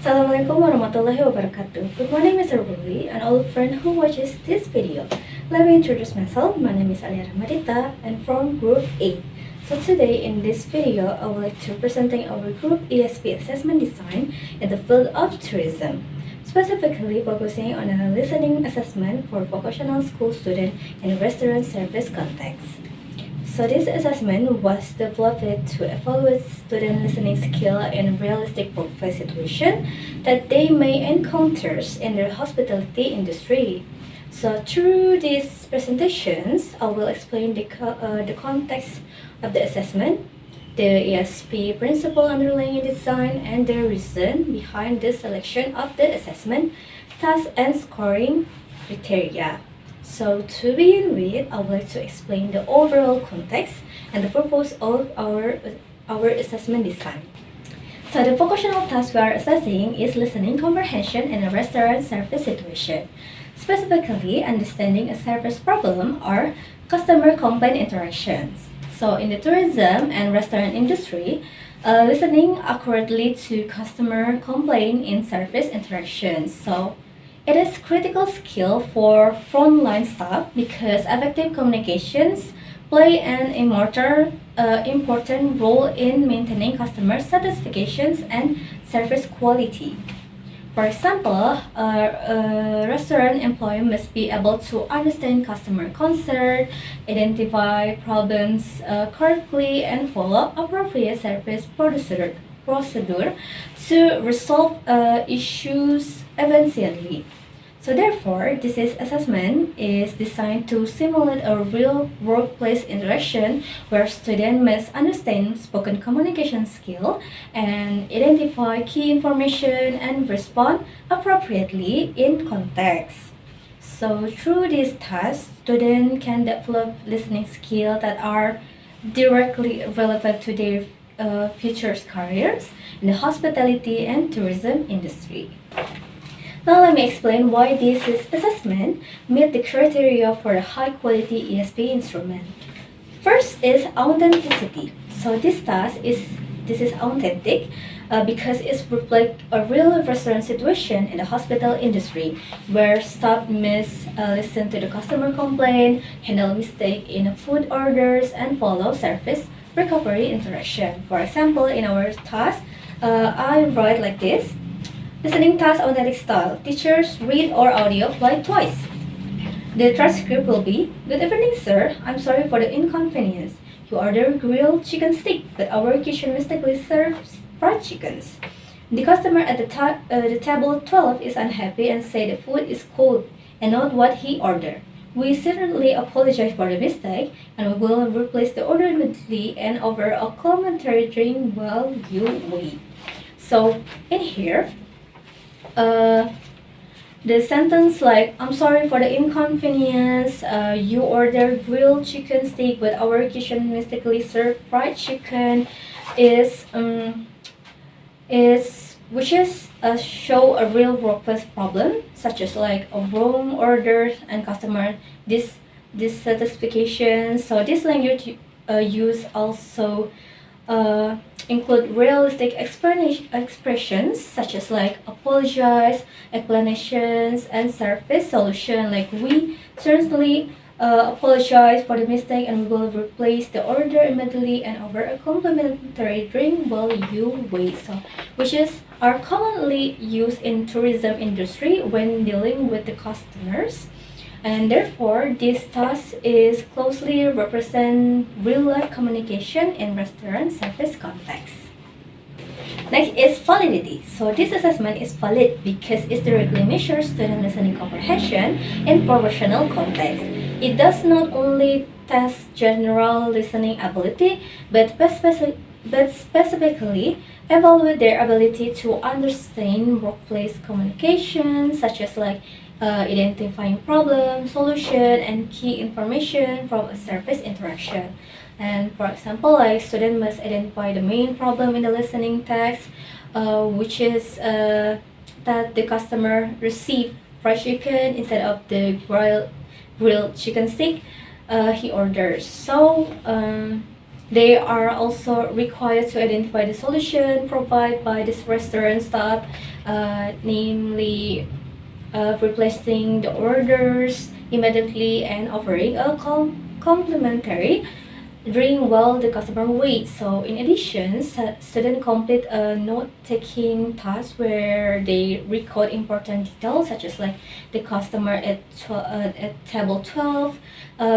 Assalamualaikum warahmatullahi wabarakatuh. Good morning, Mr. Bully, and all friend who watches this video. Let me introduce myself. My name is Alia Rahma Dita, and from Group A. So today in this video, I would like to presenting our Group ESP assessment design in the field of tourism, specifically focusing on a listening assessment for vocational school student in restaurant service context. So this assessment was developed to evaluate student listening skill in realistic workplace situation that they may encounter in their hospitality industry. So through these presentations, I will explain the context of the assessment, the ESP principle underlying design, and the reason behind the selection of the assessment, task, and scoring criteria. So to begin with, I would like to explain the overall context and the purpose of our assessment design. So the vocational task we are assessing is listening comprehension in a restaurant service situation, specifically understanding a service problem or customer complaint interactions. So in the tourism and restaurant industry, listening accurately to customer complaint in service interactions. So it is critical skill for frontline staff because effective communications play an important role in maintaining customer satisfaction and service quality. For example, a restaurant employee must be able to understand customer concern, identify problems correctly, and follow appropriate service procedure to resolve issues efficiently. So therefore, this assessment is designed to simulate a real workplace interaction where students must understand spoken communication skill and identify key information and respond appropriately in context. So through this task, students can develop listening skills that are directly relevant to their future careers in the hospitality and tourism industry. Now let me explain why this assessment meet the criteria for a high-quality ESP instrument. First is authenticity. So this is authentic because it reflects a real restaurant situation in the hospital industry where staff must listen to the customer complaint, handle mistake in food orders, and follow service recovery interaction. For example, in our task, I write like this. Listening task authentic style. Teachers read or audio play twice. The transcript will be, Good evening, sir. I'm sorry for the inconvenience. You ordered grilled chicken stick, but our kitchen mistakenly serves fried chickens. The customer at the table 12 is unhappy and say the food is cold and not what he ordered. We certainly apologize for the mistake and we will replace the order immediately and over a commentary drink while you wait. So in here, the sentence like, I'm sorry for the inconvenience, you ordered grilled chicken steak but our kitchen mistakenly served fried chicken show a real workplace problem such as like a wrong order and customer dissatisfaction. So this language use also include realistic expressions such as like apologize, explanations, and service solution. Like we certainly apologize for the mistake and we will replace the order immediately and over a complimentary drink while you wait. So are commonly used in tourism industry when dealing with the customers. And therefore, this task is closely represent real-life communication in restaurant service context. Next is validity. So this assessment is valid because it directly measures student listening comprehension in professional context. It does not only test general listening ability, but specifically evaluate their ability to understand workplace communication, such as like identifying problem, solution, and key information from a service interaction. And for example, like student must identify the main problem in the listening text, which is that the customer received fried chicken instead of the grilled chicken stick he orders. So they are also required to identify the solution provided by this restaurant staff namely replacing the orders immediately and offering a complimentary drink while the customer waits. So in addition, students complete a note-taking task where they record important details such as like the customer at table 12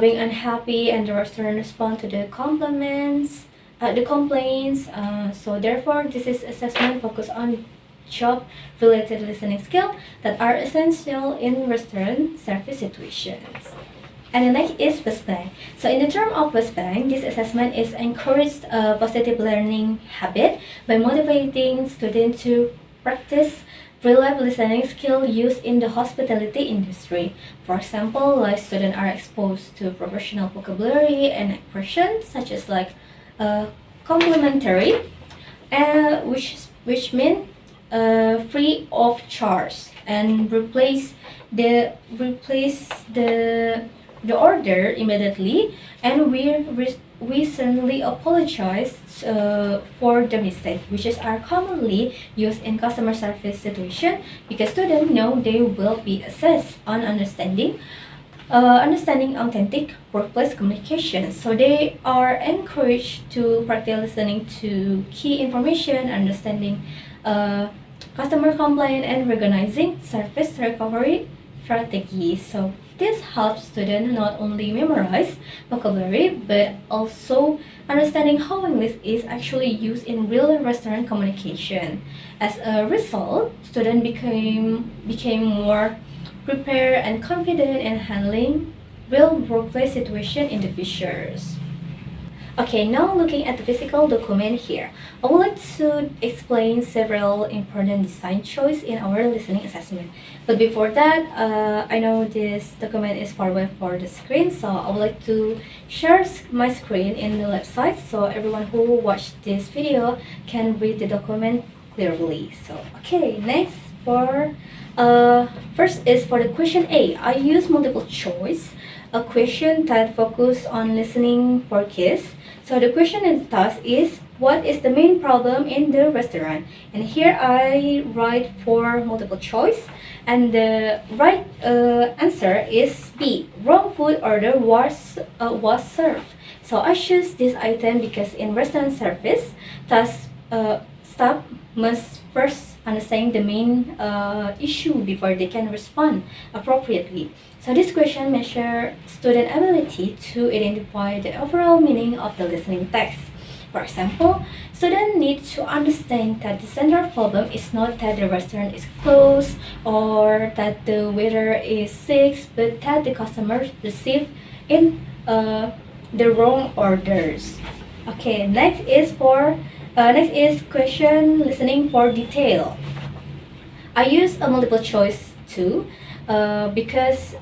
being unhappy and the restaurant respond to the complaints. So therefore, this is assessment focused on job-related listening skills that are essential in restaurant service situations. And the next is West Bank. So in the term of West Bank, this assessment is encouraged a positive learning habit by motivating students to practice real-life listening skill used in the hospitality industry. For example, like students are exposed to professional vocabulary and expressions such as like complimentary, which mean free of charge, and replace the order immediately, and we certainly apologize for the mistake, which are commonly used in customer service situation because students know they will be assessed on understanding authentic workplace communication. So they are encouraged to practice listening to key information, understanding customer complaint, and recognizing service recovery strategies. So this helps students not only memorize vocabulary but also understanding how English is actually used in real restaurant communication. As a result, students became more prepared and confident in handling real workplace situation in the futures. Okay, now looking at the physical document here, I would like to explain several important design choices in our listening assessment. But before that, I know this document is far away for the screen, so I would like to share my screen in the website so everyone who watched this video can read the document clearly. So, okay, next first is for the question A. I use multiple choice, a question that focus on listening for kids. So the question in task is, what is the main problem in the restaurant? And here I write for multiple choice, and the right answer is B. Wrong food order was served. So I choose this item because in restaurant service, task staff must first understand the main issue before they can respond appropriately. So this question measures student ability to identify the overall meaning of the listening text. For example, students need to understand that the central problem is not that the restaurant is closed or that the waiter is sick, but that the customer received in the wrong orders. Okay, next is question listening for detail. I use a multiple choice too because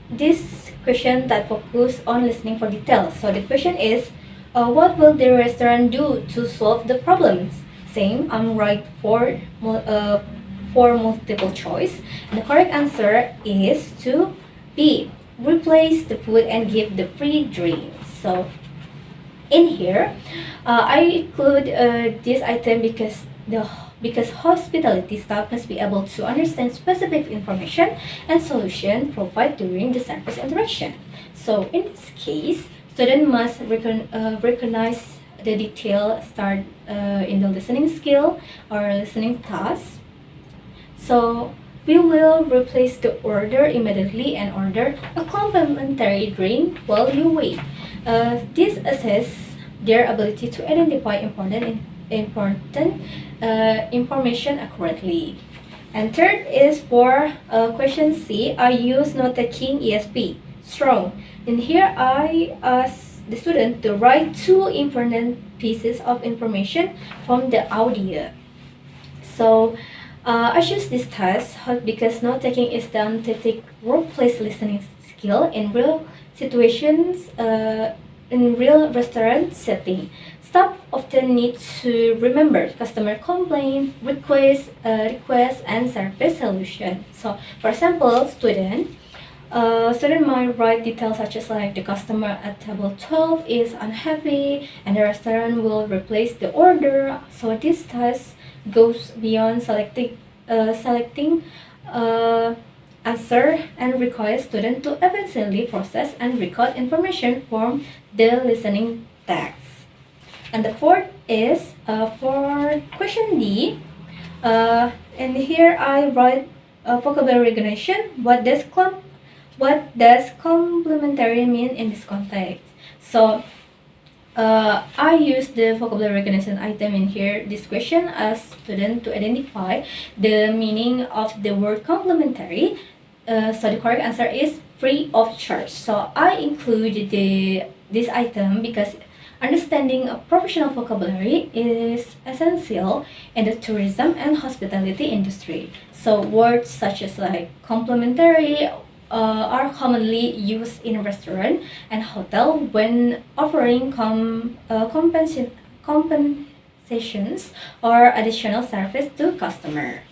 this question that focus on listening for details. So the question is, what will the restaurant do to solve the problems? Same, I'm right for multiple choice. And the correct answer is to B. Replace the food and give the free drinks. So in here, I include this item because hospitality staff must be able to understand specific information and solution provided during the service interaction. So in this case, students must recognize the detail start in the listening skill or listening task. So we will replace the order immediately and order a complimentary drink while you wait. This assess their ability to identify important information accurately. And third is for question C. I use note-taking ESP strong. And here I ask the student to write two important pieces of information from the audio. So I choose this task because note-taking is the authentic workplace listening skill in real situations, in real restaurant setting. Staff often need to remember customer complaint, requests, and service solution. So, for example, student might write details such as like the customer at table 12 is unhappy and the restaurant will replace the order. So this task goes beyond selecting answer and requires students to eventually process and record information from the listening text. And the fourth is for question D. And here I write vocabulary recognition. What does complementary mean in this context? So I use the vocabulary recognition item in here, this question, as student to identify the meaning of the word complementary. So the correct answer is free of charge. So I include this item because understanding a professional vocabulary is essential in the tourism and hospitality industry. So words such as like complementary are commonly used in restaurant and hotel when offering compensations or additional service to customer.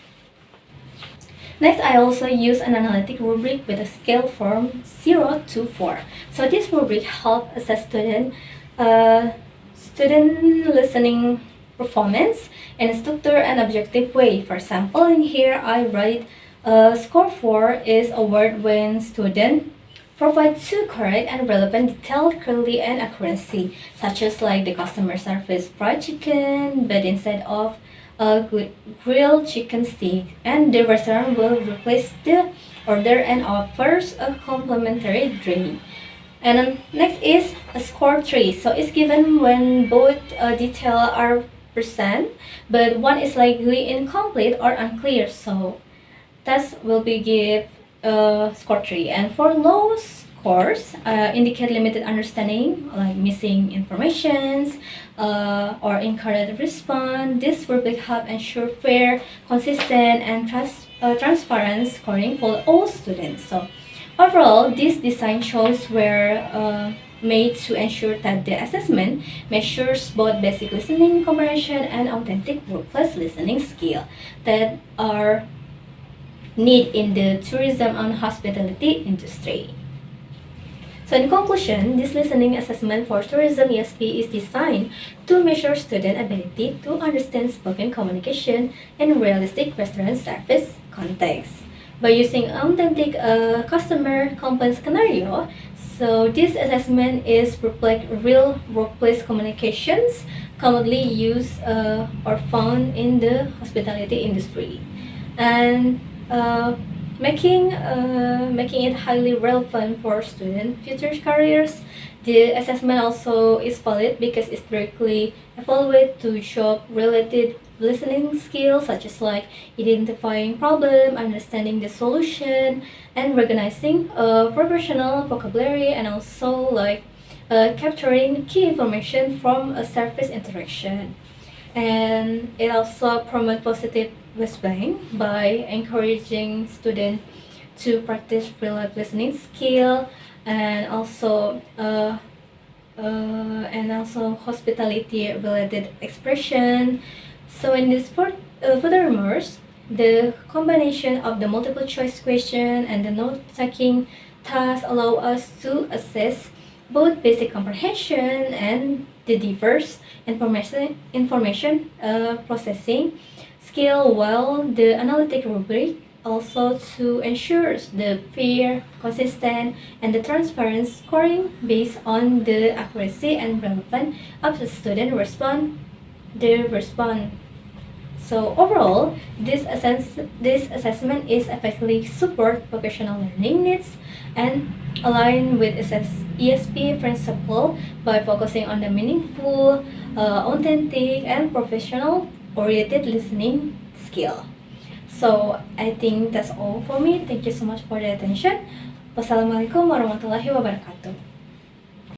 Next, I also use an analytic rubric with a scale from 0 to 4. So this rubric helps assess student listening performance in a structured and objective way. For example, in here I write score 4 is awarded when student provide two correct and relevant detail clearly and accuracy, such as like the customer service fried chicken, but instead of a good grilled chicken stick, and the restaurant will replace the order and offers a complimentary drink. And then next is a score 3. So it's given when both detail are present, but one is likely incomplete or unclear. So that will be give score 3. And for low scores, indicate limited understanding, like missing informations or incorrect response. This will help ensure fair, consistent, and transparent scoring for all students. So overall, this design choices were made to ensure that the assessment measures both basic listening comprehension and authentic workplace listening skill that are need in the tourism and hospitality industry. So in conclusion, this listening assessment for tourism ESP is designed to measure student ability to understand spoken communication in realistic restaurant service context. By using authentic customer complaint scenario, so this assessment is reflect real workplace communications commonly used or found in the hospitality industry, and making it highly relevant for student future careers. The assessment also is valid because it's directly evaluated to show related listening skills such as like identifying problem, understanding the solution, and recognizing professional vocabulary, and also like capturing key information from a surface interaction. And it also promotes positive well-being by encouraging students to practice real-life listening skill, and also hospitality-related expression. So in this furthermore, the combination of the multiple choice question and the note-taking task allow us to assess both basic comprehension and the diverse information processing skill, while the analytic rubric also to ensure the fair, consistent, and the transparent scoring based on the accuracy and relevance of the student response. So overall, this assessment is effectively support vocational learning needs and align with ESP principle by focusing on the meaningful, authentic, and professional-oriented listening skill. So I think that's all for me. Thank you so much for the attention. Wassalamualaikum warahmatullahi wabarakatuh.